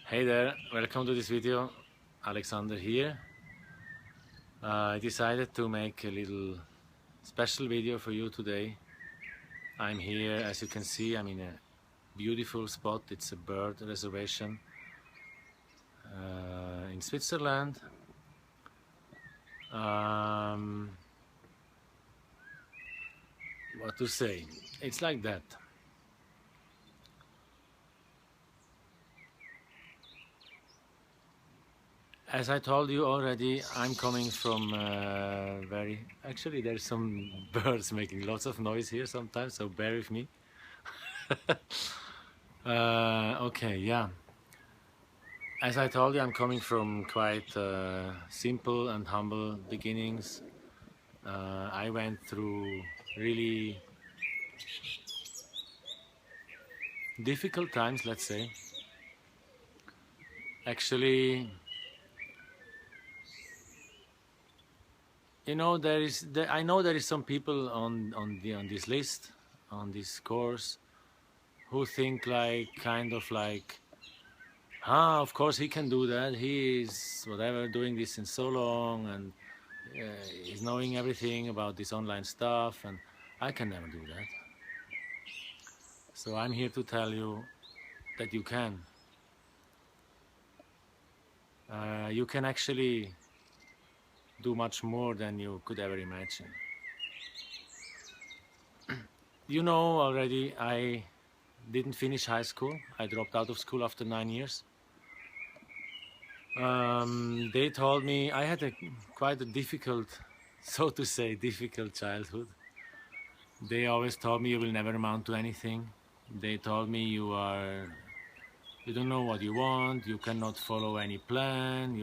Hey there, welcome to this video. Alexander here. I decided to make a little special video for you today. I'm here, as you can see, I'm in a beautiful spot. It's a bird reservation in Switzerland. What to say? It's like that. As I told you already, I'm coming from actually there's some birds making lots of noise here sometimes, so bear with me. Okay, yeah. As I told you, I'm coming from quite simple and humble beginnings. I went through really difficult times, let's say. Actually, you know, I know there is some people on this list, on this course, who think like kind of like, of course he can do that. He is whatever doing this in so long, and he's knowing everything about this online stuff, and I can never do that. So I'm here to tell you that you can. You can actually do much more than you could ever imagine. You know already, I didn't finish high school. I dropped out of school after 9 years. They told me I had quite a difficult, so to say, difficult childhood. They always told me you will never amount to anything. They told me you don't know what you want, you cannot follow any plan,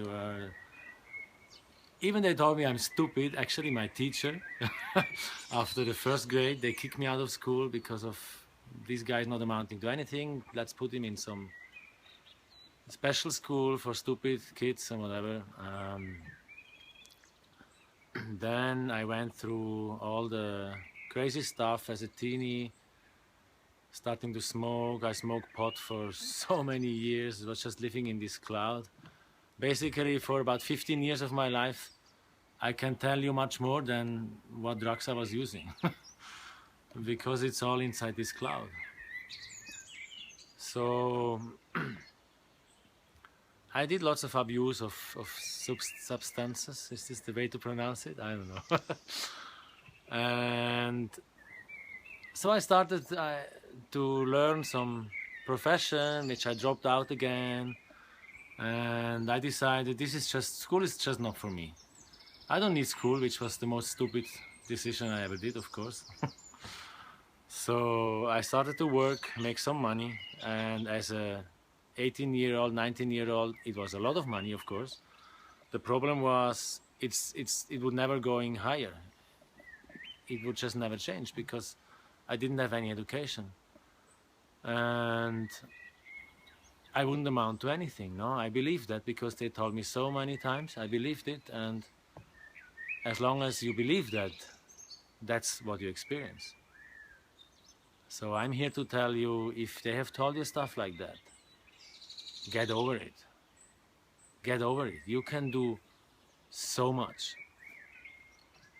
even they told me I'm stupid. Actually, my teacher, after the first grade, they kicked me out of school because of this guy's not amounting to anything. Let's put him in some special school for stupid kids and whatever. Then I went through all the crazy stuff as a teenie, starting to smoke. I smoked pot for so many years. I was just living in this cloud. Basically, for about 15 years of my life, I can tell you much more than what drugs I was using because it's all inside this cloud. So I did lots of abuse of substances. Is this the way to pronounce it? I don't know. And so I started to learn some profession, which I dropped out again. And I decided school is just not for me. I don't need school, which was the most stupid decision I ever did, of course. So I started to work, make some money, and as a 18-year-old, 19-year-old, it was a lot of money, of course. The problem was it would never going higher. It would just never change because I didn't have any education. And I wouldn't amount to anything, no? I believed that because they told me so many times. I believed it, and as long as you believe that, that's what you experience. So I'm here to tell you, if they have told you stuff like that, get over it. Get over it. You can do so much.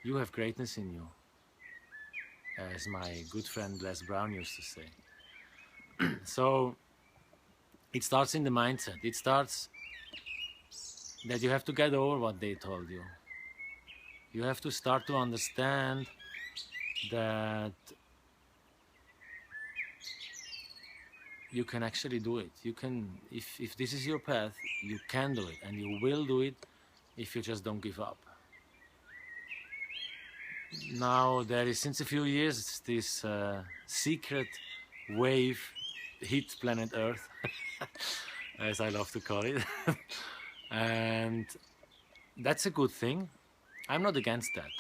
You have greatness in you, as my good friend Les Brown used to say. So it starts in the mindset. It starts that you have to get over what they told you. You have to start to understand that you can actually do it. You can, if this is your path, you can do it, and you will do it if you just don't give up. Now there is, since a few years, this secret wave hit planet Earth, as I love to call it. And that's a good thing. I'm not against that.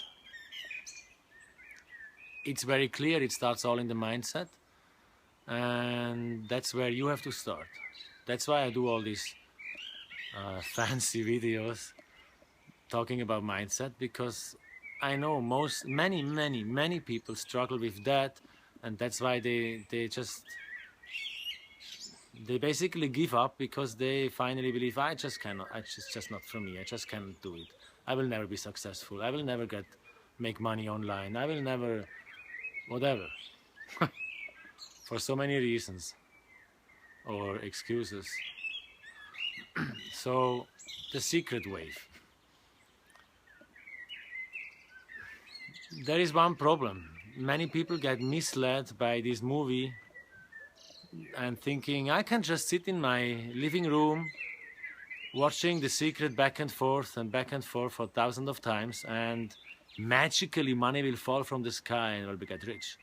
It's very clear, it starts all in the mindset. And that's where you have to start. That's why I do all these fancy videos talking about mindset, because I know many people struggle with that, and that's why they They basically give up because they finally believe, I just cannot, it's just not for me, I just cannot do it. I will never be successful, I will never make money online, I will never, whatever, for so many reasons or excuses. So, the secret wave. There is one problem. Many people get misled by this movie and thinking, I can just sit in my living room watching The Secret back and forth for thousands of times, and magically money will fall from the sky and I'll get rich.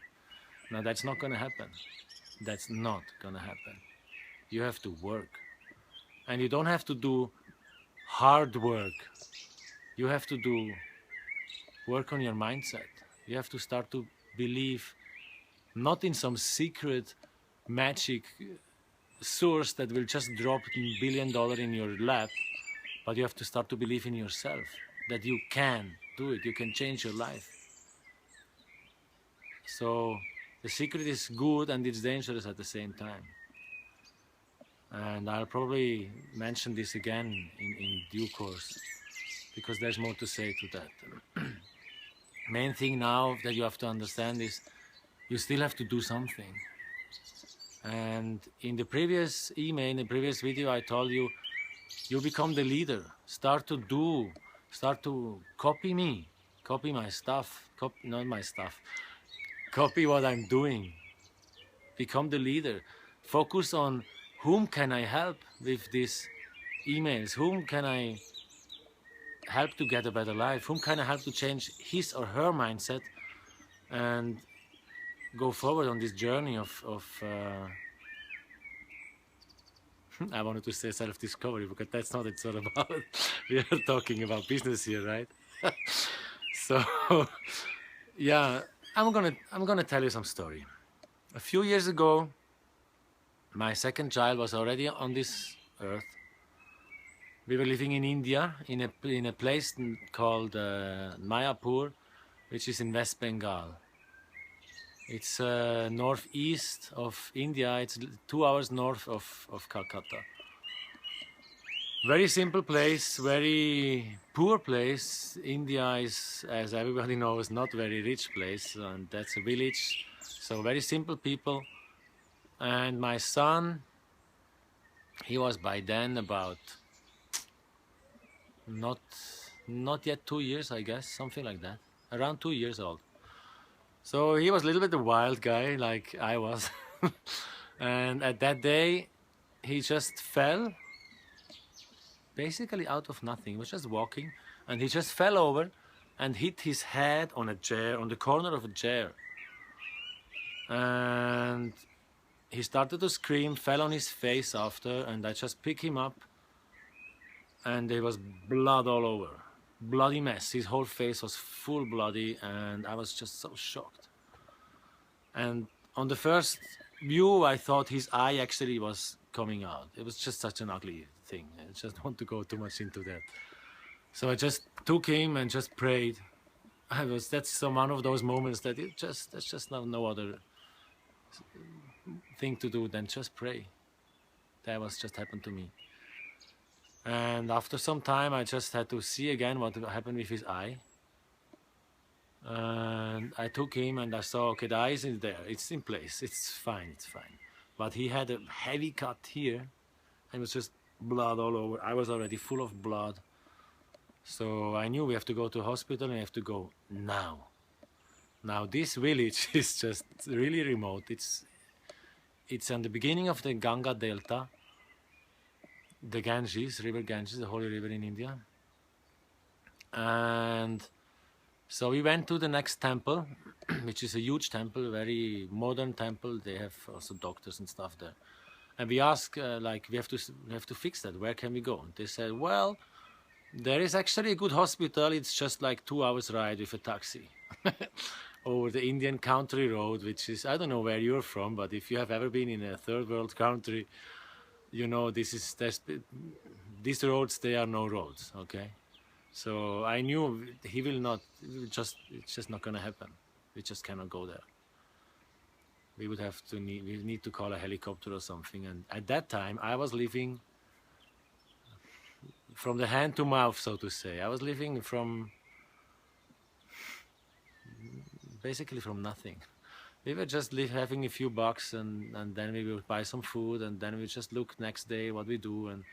Now that's not gonna happen. That's not gonna happen. You have to work. And you don't have to do hard work. You have to do work on your mindset. You have to start to believe not in some secret magic source that will just drop $1 billion in your lap, but you have to start to believe in yourself, that you can do it, you can change your life. So the secret is good and it's dangerous at the same time. And I'll probably mention this again in due course, because there's more to say to that. Main thing now that you have to understand is you still have to do something. And in the previous email, in the previous video, I told you, you become the leader. Start to copy me, copy my stuff, not my stuff, copy what I'm doing. Become the leader. Focus on whom can I help with these emails? Whom can I help to get a better life? Whom can I help to change his or her mindset and go forward on this journey of I wanted to say self-discovery, because that's not what it's all about. We are talking about business here, right? So yeah, I'm gonna tell you some story. A few years ago, my second child was already on this earth. We were living in India, in a place called Mayapur, which is in West Bengal. It's northeast of India. It's 2 hours north of Calcutta. Very simple place, very poor place. India is, as everybody knows, not very rich place, and that's a village. So very simple people. And my son, he was by then about not yet 2 years, I guess, something like that, around 2 years old. So he was a little bit a wild guy, like I was. And at that day, he just fell, basically out of nothing. He was just walking, and he just fell over and hit his head on a chair, on the corner of a chair. And he started to scream, fell on his face after, and I just picked him up, and there was blood all over. Bloody mess. His whole face was full bloody, and I was just so shocked. And on the first view, I thought his eye actually was coming out. It was just such an ugly thing. I just want to go too much into that. So I just took him and just prayed. That's one of those moments that there's just no other thing to do than just pray. That was just happened to me. And after some time, I just had to see again what happened with his eye. And I took him and I saw, okay, the eye is in there. It's in place. It's fine. It's fine. But he had a heavy cut here, and it was just blood all over. I was already full of blood. So I knew we have to go to hospital, and we have to go now. Now this village is just really remote. It's on the beginning of the Ganga Delta, the Ganges, river Ganges, the holy river in India. And so we went to the next temple, which is a huge temple, a very modern temple. They have also doctors and stuff there. And we asked, like, we have to fix that. Where can we go? And they said, well, there is actually a good hospital. It's just like 2 hours ride with a taxi over the Indian country road, which is, I don't know where you're from, but if you have ever been in a third world country, you know these roads, they are no roads, okay? So I knew it's just not gonna happen. We just cannot go there. we would have to we need to call a helicopter or something. And at that time, I was living from the hand to mouth, so to say. I was living from basically from nothing. We were just having a few bucks, and then we would buy some food, and then we just look next day what we do, and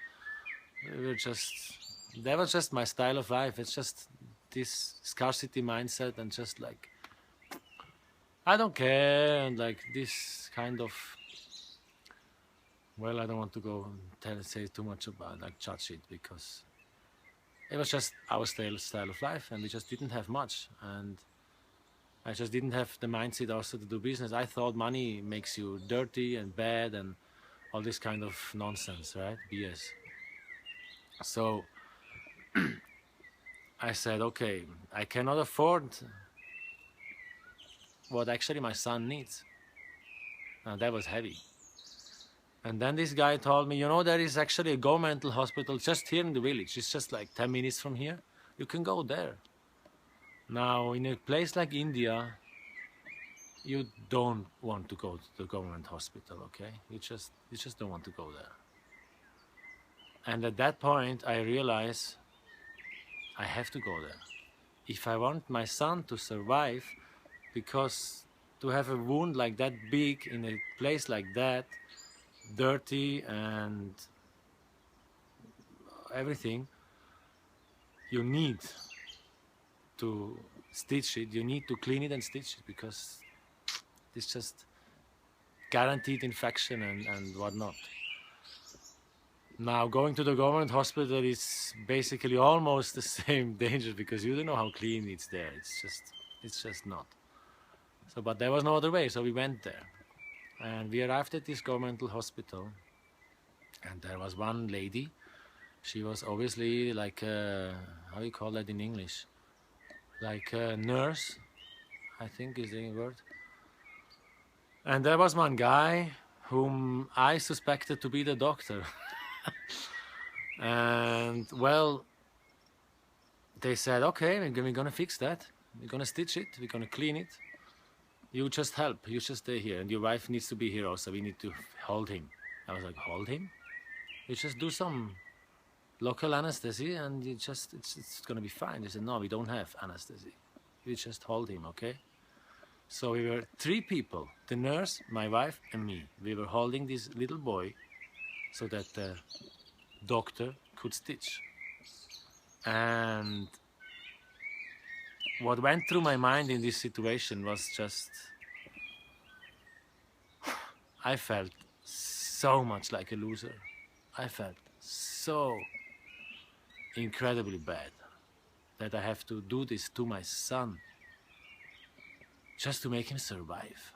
we were just, that was just my style of life. It's just this scarcity mindset, and just like, I don't care, and like this kind of, well, I don't want to go and say too much about, like, judge it, because it was just our style of life, and we just didn't have much, and I just didn't have the mindset also to do business. I thought money makes you dirty and bad and all this kind of nonsense, right? BS. So I said, okay, I cannot afford what actually my son needs. And that was heavy. And then this guy told me, you know, there is actually a governmental hospital just here in the village. It's just like 10 minutes from here. You can go there. Now, in a place like India, you don't want to go to the government hospital, okay? You just don't want to go there. And at that point, I realized I have to go there. If I want my son to survive, because to have a wound like that big in a place like that, dirty and everything, you need to stitch it, you need to clean it and stitch it, because it's just guaranteed infection and whatnot. Now, going to the government hospital is basically almost the same danger, because you don't know how clean it's there. It's just not. So, but there was no other way, so we went there. And we arrived at this governmental hospital, and there was one lady. She was obviously like a, how do you call that in English? Like a nurse, I think is the word. And there was one guy whom I suspected to be the doctor. And well, they said, okay, we're gonna fix that. We're gonna stitch it, we're gonna clean it. You just help, you just stay here. And your wife needs to be here also, we need to hold him. I was like, hold him? You just do some local anesthesia and you just, it's gonna be fine. They said, no, we don't have anesthesia. You just hold him, okay? So we were 3 people, the nurse, my wife, and me. We were holding this little boy so that the doctor could stitch. And what went through my mind in this situation was just, I felt so much like a loser. I felt so incredibly bad that I have to do this to my son just to make him survive.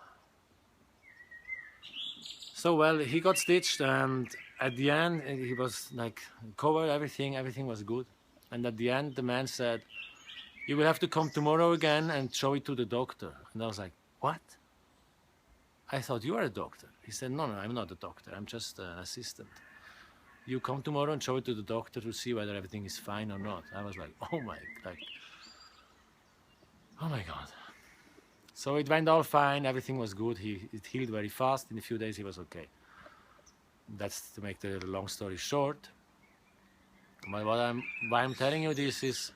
So well, he got stitched, and at the end he was like covered, everything was good. And at the end the man said, you will have to come tomorrow again and show it to the doctor. And I was like, what? I thought you are a doctor. He said, no, I'm not a doctor, I'm just an assistant. You come tomorrow and show it to the doctor to see whether everything is fine or not. I was like, oh my God. So it went all fine, everything was good. It healed very fast. In a few days he was okay. That's to make the long story short. But why I'm telling you this is,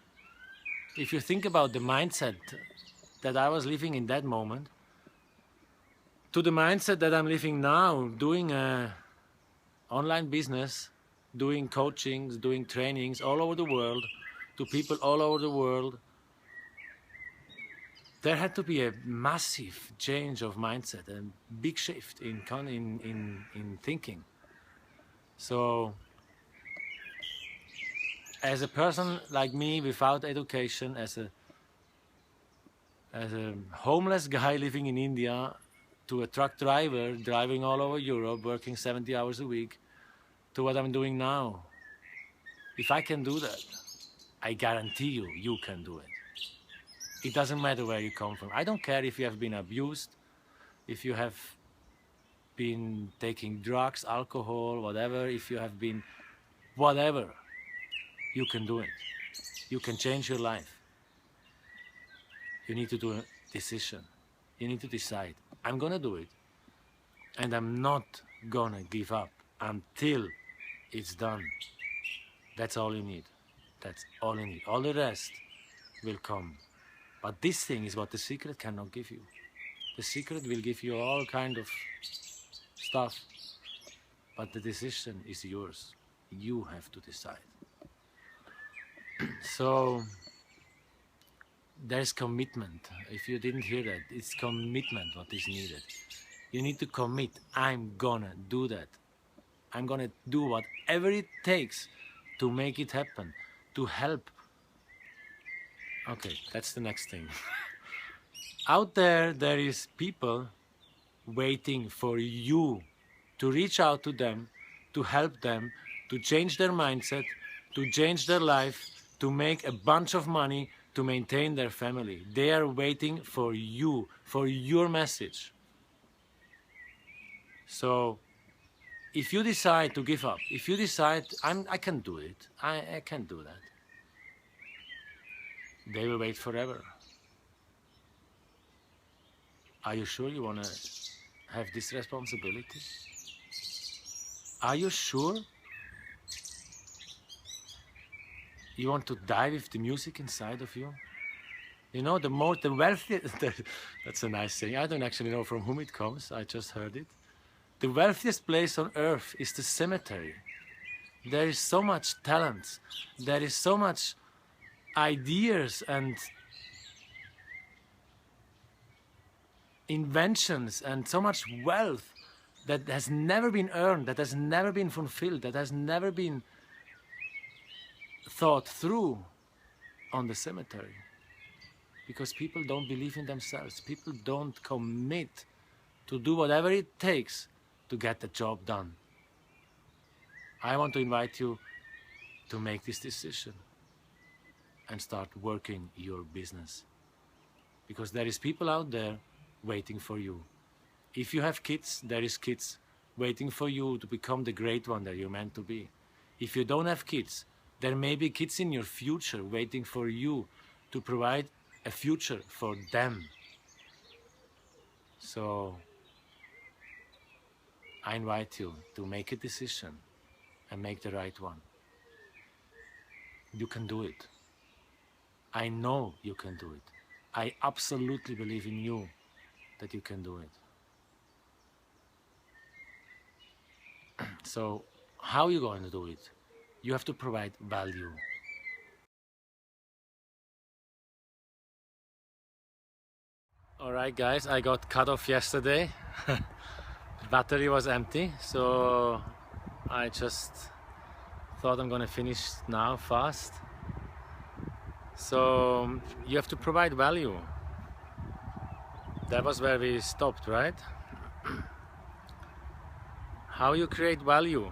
if you think about the mindset that I was living in that moment, to the mindset that I'm living now, doing a online business, doing coachings, doing trainings all over the world, to people all over the world, there had to be a massive change of mindset, a big shift in thinking. So, as a person like me without education, as a homeless guy living in India, to a truck driver driving all over Europe, working 70 hours a week, to what I'm doing now, if I can do that, I guarantee you can do it. It doesn't matter where you come from. I don't care if you have been abused, if you have been taking drugs, alcohol, whatever, if you have been whatever, you can do it. You can change your life. You need to do a decision. You need to decide, I'm gonna do it. And I'm not gonna give up until it's done. That's all you need. That's all you need. All the rest will come. But this thing is what the secret cannot give you. The secret will give you all kind of stuff, but the decision is yours. You have to decide. So there's commitment. If you didn't hear that, it's commitment what is needed. You need to commit. I'm gonna do that. I'm gonna do whatever it takes to make it happen, to help. Okay, that's the next thing. Out there is people waiting for you to reach out to them, to help them, to change their mindset, to change their life, to make a bunch of money, to maintain their family. They are waiting for you, for your message. So if you decide to give up, if you decide, I can do it, I can do that, they will wait forever. Are you sure you want to have this responsibility? Are you sure you want to die with the music inside of you? You know, the wealthiest, that's a nice thing. I don't actually know from whom it comes, I just heard it. The wealthiest place on earth is the cemetery. There is so much talent, there is so much ideas and inventions and so much wealth that has never been earned, that has never been fulfilled, that has never been thought through on the cemetery. Because people don't believe in themselves. People don't commit to do whatever it takes to get the job done. I want to invite you to make this decision and start working your business. Because there is people out there waiting for you. If you have kids, there is kids waiting for you to become the great one that you're meant to be. If you don't have kids, there may be kids in your future waiting for you to provide a future for them. So I invite you to make a decision and make the right one. You can do it. I know you can do it. I absolutely believe in you that you can do it. So how are you going to do it? You have to provide value. Alright guys, I got cut off yesterday. Battery was empty, so I just thought I'm gonna finish now fast. So you have to provide value. That was where we stopped, right? How you create value?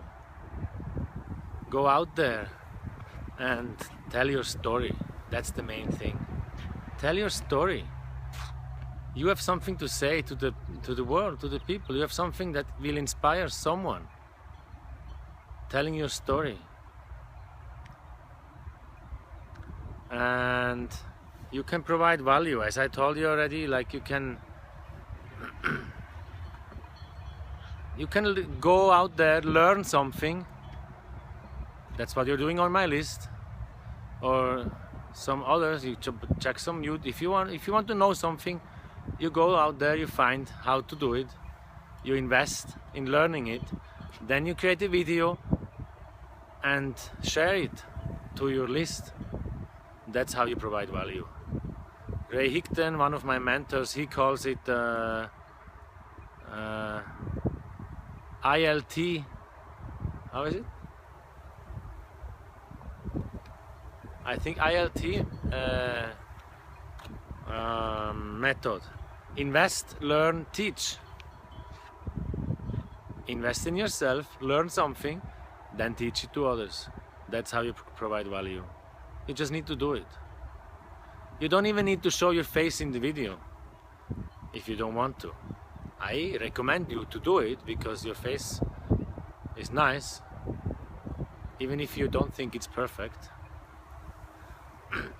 Go out there and tell your story. That's the main thing. Tell your story. You have something to say to the world, to the people. You have something that will inspire someone. Telling your story. And you can provide value, as I told you already. Like you can go out there, learn something. That's what you're doing on my list, or some others. You check some YouTube. If you want to know something, you go out there, you find how to do it, you invest in learning it, then you create a video and share it to your list. That's how you provide value. Ray Hickton, one of my mentors, he calls it ILT. How is it? I think ILT method. Invest, learn, teach. Invest in yourself, learn something, then teach it to others. That's how you provide value. You just need to do it. You don't even need to show your face in the video if you don't want to. I recommend you to do it because your face is nice, even if you don't think it's perfect.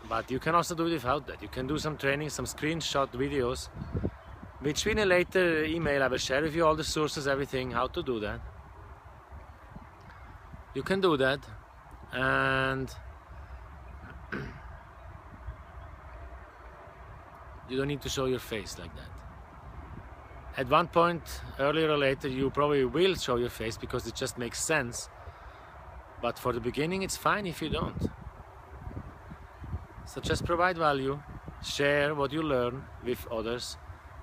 But you can also do it without that. You can do some training, some screenshot videos, which in a later email I will share with you all the sources, everything, how to do that. You can do that, and you don't need to show your face like that. At one point, earlier or later, you probably will show your face because it just makes sense. But for the beginning, it's fine if you don't. So just provide value, share what you learn with others,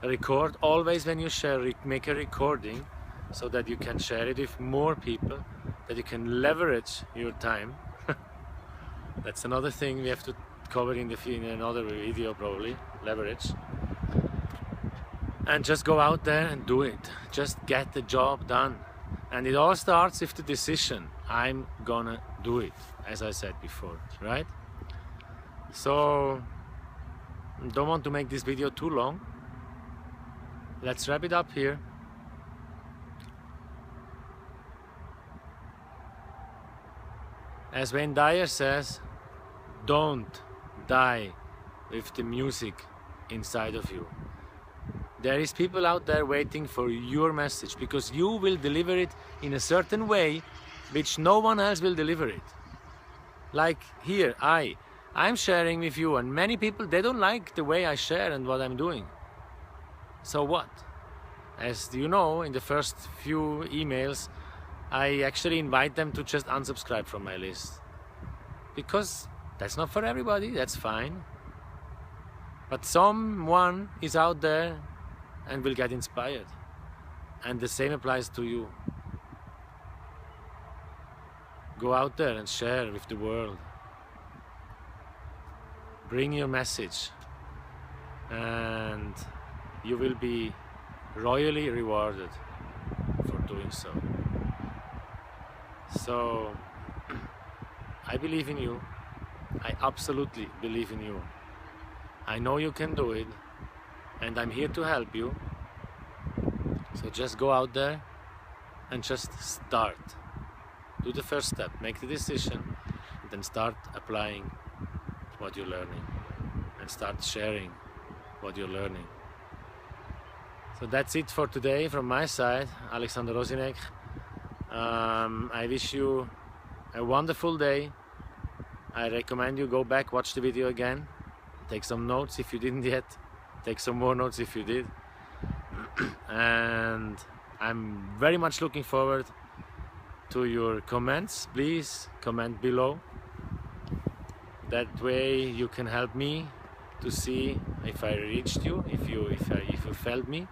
record always when you share, make a recording so that you can share it with more people, that you can leverage your time. That's another thing we have to cover in another video probably, leverage. And just go out there and do it. Just get the job done. And it all starts with the decision. I'm gonna do it, as I said before, right? So, don't want to make this video too long. Let's wrap it up here. As Wayne Dyer says, don't die with the music inside of you. There is people out there waiting for your message because you will deliver it in a certain way which no one else will deliver it. Like here, I'm sharing with you, and many people, they don't like the way I share and what I'm doing. So what? As you know, in the first few emails, I actually invite them to just unsubscribe from my list. Because that's not for everybody, that's fine. But someone is out there and will get inspired. And the same applies to you. Go out there and share with the world. Bring your message, and you will be royally rewarded for doing so. So, I believe in you. I absolutely believe in you. I know you can do it, and I'm here to help you. So just go out there and just start. Do the first step, make the decision, and then start applying what you're learning and start sharing what you're learning. So that's it for today from my side, Alexander Rozinek. I wish you a wonderful day. I recommend you go back, watch the video again, take some notes if you didn't yet, take some more notes if you did. And I'm very much looking forward to your comments. Please comment below. That way you can help me to see if I reached you, if you felt me.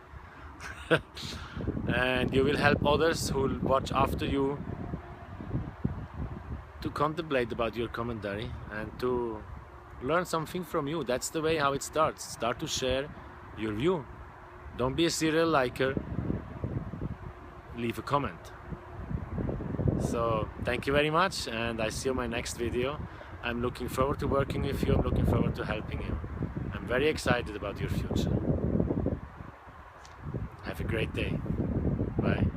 And you will help others who will watch after you to contemplate about your commentary and to learn something from you. That's the way how it starts. Start to share your view. Don't be a serial liker. Leave a comment. So thank you very much, and I see you in my next video. I'm looking forward to working with you. I'm looking forward to helping you. I'm very excited about your future. Have a great day. Bye.